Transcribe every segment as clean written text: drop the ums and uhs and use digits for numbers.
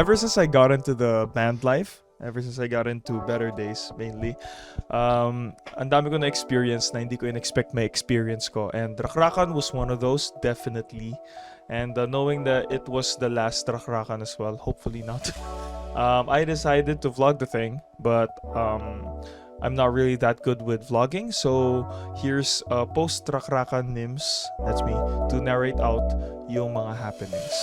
Ever since I got into the band life, ever since I got into Better Days mainly, ang dami ko na experience na hindi ko in-expect may experience ko. And Rakrakan was one of those, definitely. And knowing that it was the last Rakrakan as well, hopefully not. I decided to vlog the thing, but I'm not really that good with vlogging. So here's post Rakrakan Nims, that's me, to narrate out yung mga happenings.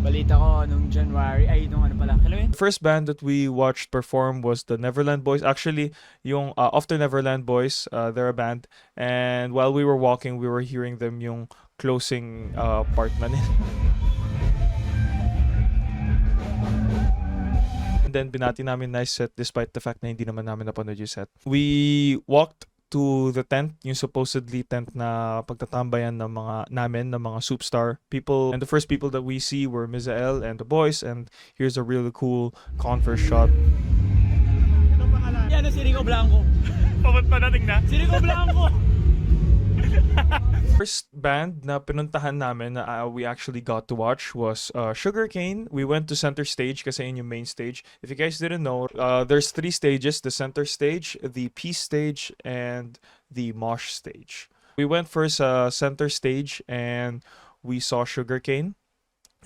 Balita ko nung January, ay nung ano pala, kailan yun? The first band that we watched perform was the Neverland Boys. Actually, yung Off the Neverland Boys, they're a band. And while we were walking, we were hearing them yung closing part na nila. And then binati namin nice set despite the fact na hindi naman namin napanood yung set. We walked to the tent, yung supposedly tent na pagtatambayan ng mga Soupstar people. And the first people that we see were Mizael and the boys, and here's a really cool Converse shot. Anong pangalan? Yan, si Rico Blanco. Pabot pa nating na? Si Rico Blanco! First band na pinuntahan namin na we actually got to watch was Sugarcane. We went to center stage kasi yun yung main stage. If you guys didn't know, there's 3 stages: the center stage, the peace stage, and the mosh stage. We went first center stage and we saw Sugarcane.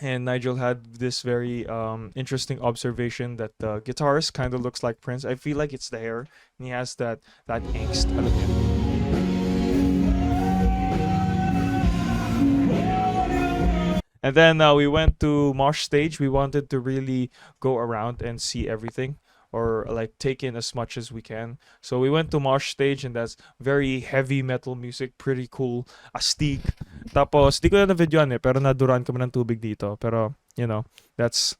And Nigel had this very interesting observation that the guitarist kind of looks like Prince. I feel like it's the hair, and he has that angst. Alam niyo. And then we went to mosh stage. We wanted to really go around and see everything, or like take in as much as we can. So we went to mosh stage, and that's very heavy metal music, pretty cool, astig. Tapos di ko na videoan pero naduran kami ng tubig dito. Pero you know, that's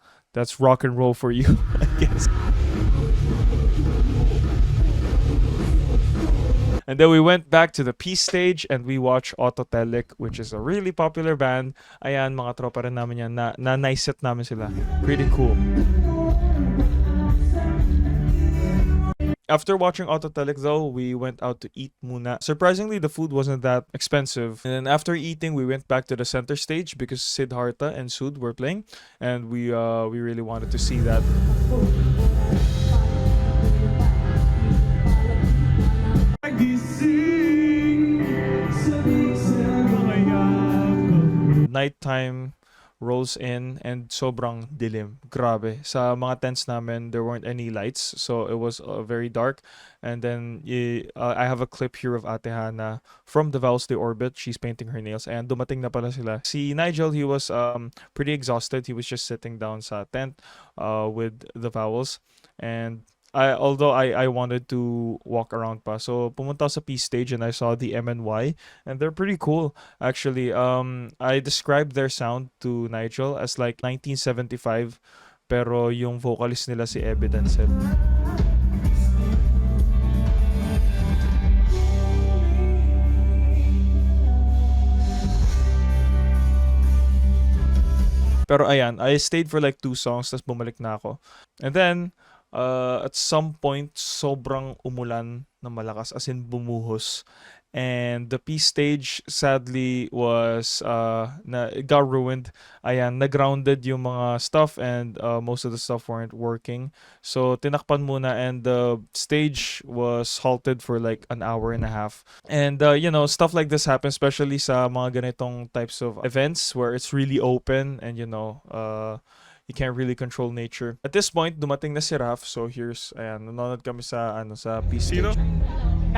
rock and roll for you, I guess. And then we went back to the peace stage and we watched Autotelic, which is a really popular band. Ayan, mga tropa rin namin yan. Na nice set namin sila. Pretty cool. After watching Autotelic though, we went out to eat muna. Surprisingly, the food wasn't that expensive. And then after eating, we went back to the center stage because Siddhartha and Sud were playing. And we really wanted to see that. Nighttime rolls in and sobrang dilim. Grabe. Sa mga tents namin, there weren't any lights, so it was very dark. And then I have a clip here of Ate Hana from the Vowels de Orbit. She's painting her nails, and dumating na pala sila. Si Nigel, he was pretty exhausted. He was just sitting down sa tent with the Vowels, and although I wanted to walk around pa. So pumunta sa Peace stage and I saw the MNY, and they're pretty cool actually. I described their sound to Nigel as like 1975, pero yung vocalist nila si Evidence. Pero ayan, I stayed for like 2 songs, tas bumalik na ako. And then at some point, sobrang umulan na malakas, as in bumuhos. And the peace stage sadly was it got ruined. Ayan, nagrounded yung mga stuff, and most of the stuff weren't working. So tinakpan muna, and the stage was halted for like an hour and a half. And you know, stuff like this happens especially sa mga ganitong types of events where it's really open, and you know, you can't really control nature. At this point, dumating na si Raf. So here's, ayan, nanonood kami sa peace stage.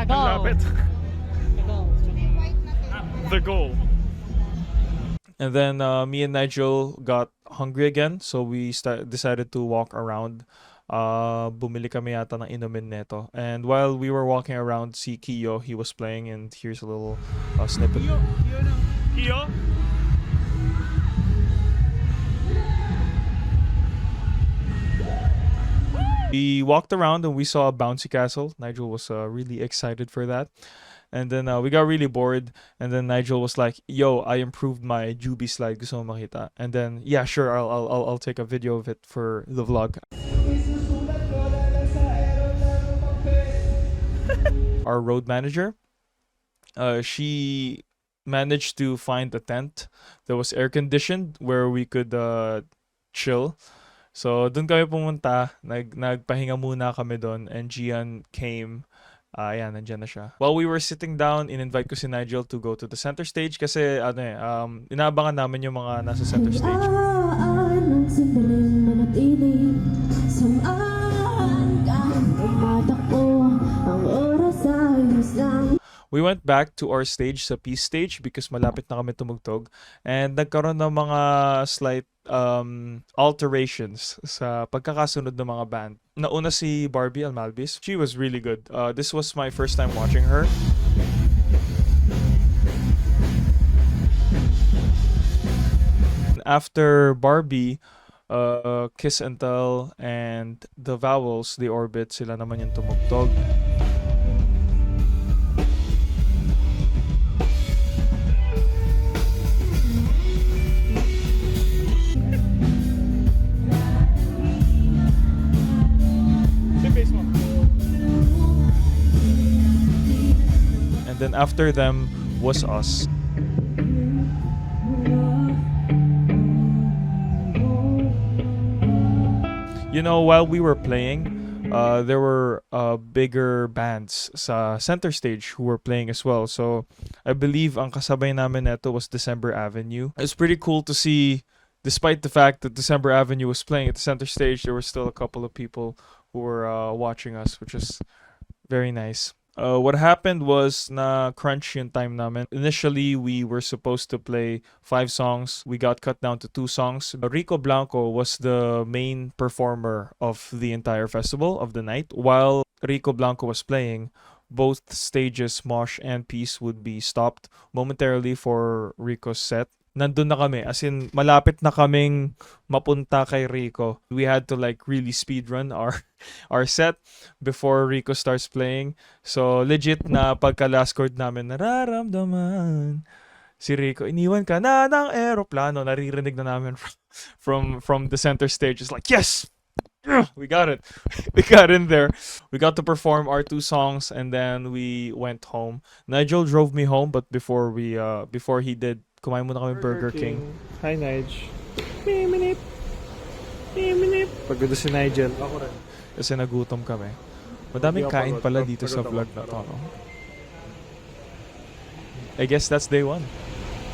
Lapit. The goal. And then me and Nigel got hungry again, so we decided to walk around. Bumili kami yata ng inumin neto. And while we were walking around, si Kiyo, he was playing, and here's a little snippet. Kiyo? We walked around and we saw a bouncy castle. Nigel was really excited for that. And then we got really bored. And then Nigel was like, "Yo, I improved my Juby slide. Gusto mo makita?" And then yeah, sure, I'll take a video of it for the vlog. our road manager. She managed to find a tent that was air conditioned where we could chill. So doon kami pumunta, nagpahinga muna kami doon, and Gian came. Ayan, nandiyan na siya. While we were sitting down, in-invite ko si Nigel to go to the center stage kasi inaabangan namin yung mga nasa center stage. Ng sandaling manatili, samahan kahit tumatakbo, ang oras ay haslang. We went back to our stage sa Peace Stage because malapit na kami tumugtog, and nagkaroon ng mga slight alterations sa pagkakasunod ng mga band. Nauna si Barbie Almalbis. She was really good. This was my first time watching her. After Barbie, Kiss and Tell and The Vowels, The Orbit, sila naman yung tumugtog. And then after them was us. You know, while we were playing, there were bigger bands sa center stage who were playing as well. So I believe ang kasabay namin neto was December Avenue. It's pretty cool to see, despite the fact that December Avenue was playing at the center stage, there were still a couple of people who were watching us, which is very nice. What happened was na crunch yung time namin. Initially, we were supposed to play 5 songs. We got cut down to 2 songs. Rico Blanco was the main performer of the entire festival of the night. While Rico Blanco was playing, both stages, Mosh and Peace, would be stopped momentarily for Rico's set. Nandun na kami, as in malapit na kaming mapunta kay Rico. We had to like really speedrun our set before Rico starts playing. So legit na pagka last chord namin, nararamdaman si Rico, iniwan ka na ng eroplano. Naririnig na namin from the center stage. It's like, yes! We got it. We got in there. We got to perform our 2 songs, and then we went home. Nigel drove me home, but before he did, kumain muna kami Burger King. Hi, Nige. Minip. Pagod si Nigel. Ako rin. Kasi nagutom kami. Madaming kain pala dito sa vlog na to. No? I guess that's day 1.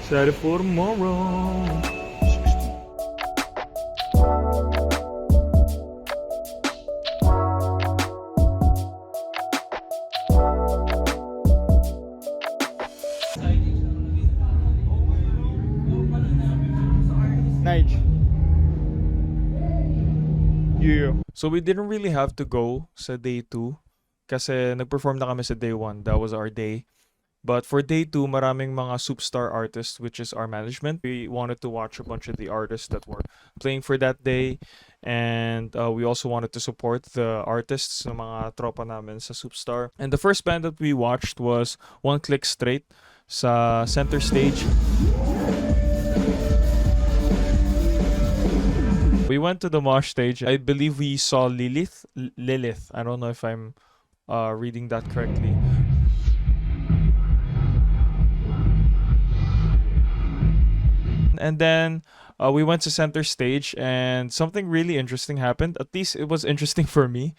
Excited for tomorrow. Nige. Yeah. So we didn't really have to go sa day 2 kasi nag-perform na kami sa day 1. That was our day. But for day 2, maraming mga superstar artists, which is our management. We wanted to watch a bunch of the artists that were playing for that day, and we also wanted to support the artists ng mga tropa namin sa Superstar. And the first band that we watched was One Click Straight sa center stage. We went to the mosh stage. I believe we saw Lilith. I don't know if I'm reading that correctly. And then we went to center stage, and something really interesting happened. At least it was interesting for me.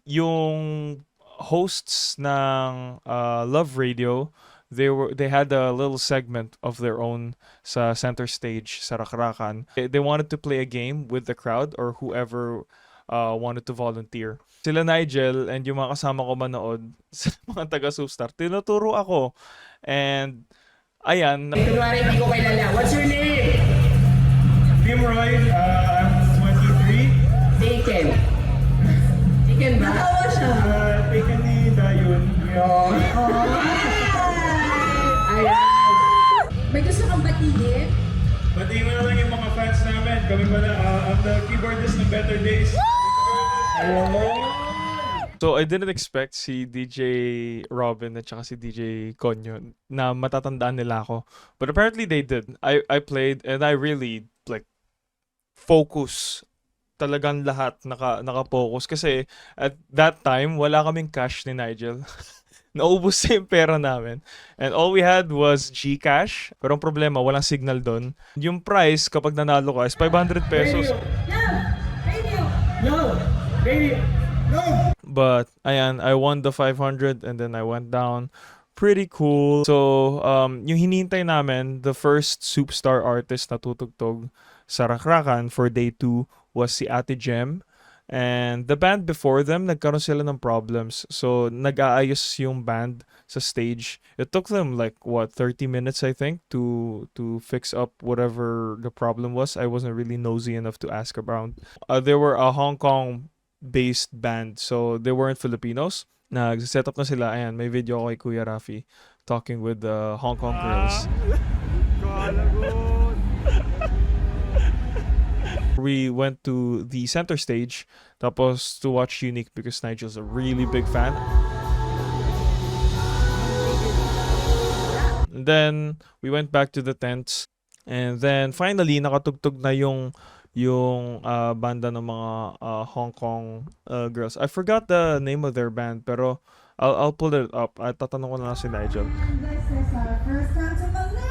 Yung hosts ng Love Radio, they had a little segment of their own sa center stage sa Rakrakan. They wanted to play a game with the crowd or whoever wanted to volunteer. Sila Nigel and yung mga kasama ko manood sa mga taga-Superstar, tinuturo ako. And ayan. Kunwari, hindi ko kilala. What's your name? Tim Roy, I'm 23. Taken. Taken ba? Natawa siya. Taken ni Dayon. Ayan. May gusto kang batigin? Batiin mo na lang yung mga fans namin. Kami pala, I'm the keyboardist ng Better Days. So I didn't expect si DJ Robin at saka si DJ Konyo na matatandaan nila ako. But apparently they did. I played and I really like focus talagang lahat naka-focus kasi at that time wala kaming cash ni Nigel. Naubos na yung pera namin. And all we had was GCash. Pero ang problema, walang signal doon. Yung price kapag nanalo ka is 500 pesos. No! Baby! No! But ayan, I won the 500 and then I went down. Pretty cool. So, yung hinihintay namin, the first superstar artist na tutugtog sa Rakrakan for day 2 was si Ate Jem. And the band before them, nagkaroon sila ng problems. So, nag-aayos yung band sa stage. It took them like, 30 minutes, I think, to fix up whatever the problem was. I wasn't really nosy enough to ask around. They were a Hong Kong-based band. So, they weren't Filipinos. Nag-set up na sila. Ayan, may video ko kay Kuya Rafi talking with the Hong Kong girls. We went to the center stage tapos to watch Unique because Nigel's a really big fan. And then we went back to the tents and then finally nakatugtog na yung banda ng mga Hong Kong girls. I forgot the name of their band pero I'll pull it up. Tatanong ko na lang si Nigel. This is our first time to Manila!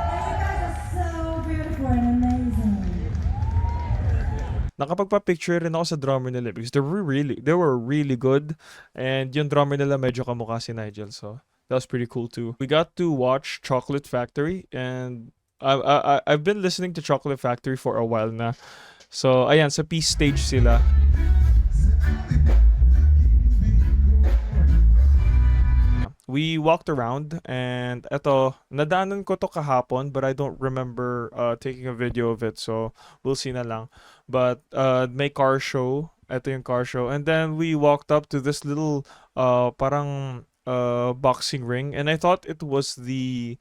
And you guys are so beautiful and amazing. Nakapagpa-picture rin ako sa drummer nila because they were really good and yung drummer nila medyo kamukha si Nigel, so that was pretty cool too. We got to watch Chocolate Factory and I've been listening to Chocolate Factory for a while na. So ayan, sa peace stage sila. We walked around and eto, nadaanan ko to kahapon but I don't remember taking a video of it, so we'll see na lang. But may car show, eto yung car show, and then we walked up to this little parang boxing ring and I thought it was the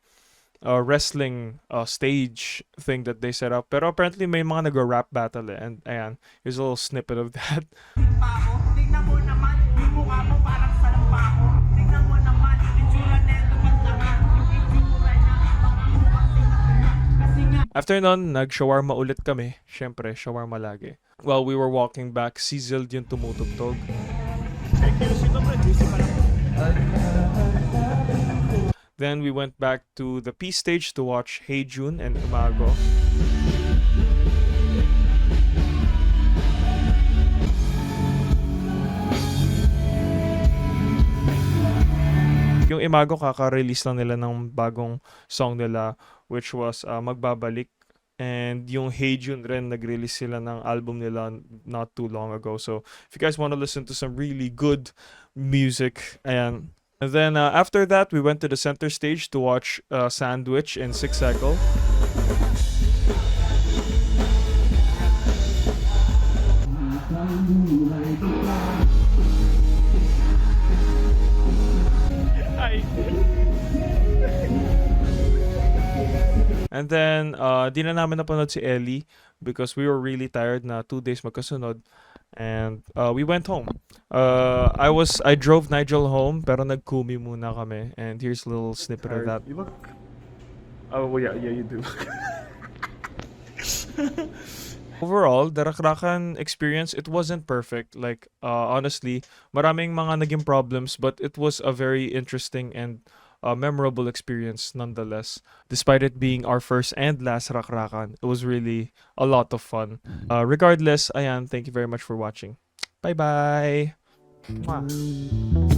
wrestling stage thing that they set up, pero apparently may mga nag-rap battle and ayan, here's a little snippet of that. Tingnan mo naman, yung mukha mo parang salampako. Tingnan mo naman, itsura neto pagtanga. Yung itsura niya, kasi nga. After nun, nag-shawarma ulit kami. Syempre, shawarma lagi. While we were walking back, si Zild yung tumutugtog. Then we went back to the Peace stage to watch Hey Jun and Imago. Yung Imago, kaka-release lang nila ng bagong song nila which was Magbabalik. And yung Hey Jun rin, nag-release sila ng album nila not too long ago. So if you guys want to listen to some really good music, ayan. And then after that, we went to the center stage to watch Sandwich and Six Cycle. And then, di na namin napanood si Ellie because we were really tired na 2 days magkasunod. And we went home. I drove Nigel home pero nag-kumi muna kami. And here's a little snippet of that. You look... Oh, well, yeah, you do. Overall, the Rakrakan experience, it wasn't perfect. Like, honestly, maraming mga naging problems, but it was a very interesting and memorable experience nonetheless. Despite it being our first and last Rakrakan, it was really a lot of fun. Regardless, ayan, thank you very much for watching. Bye-bye! Mwah.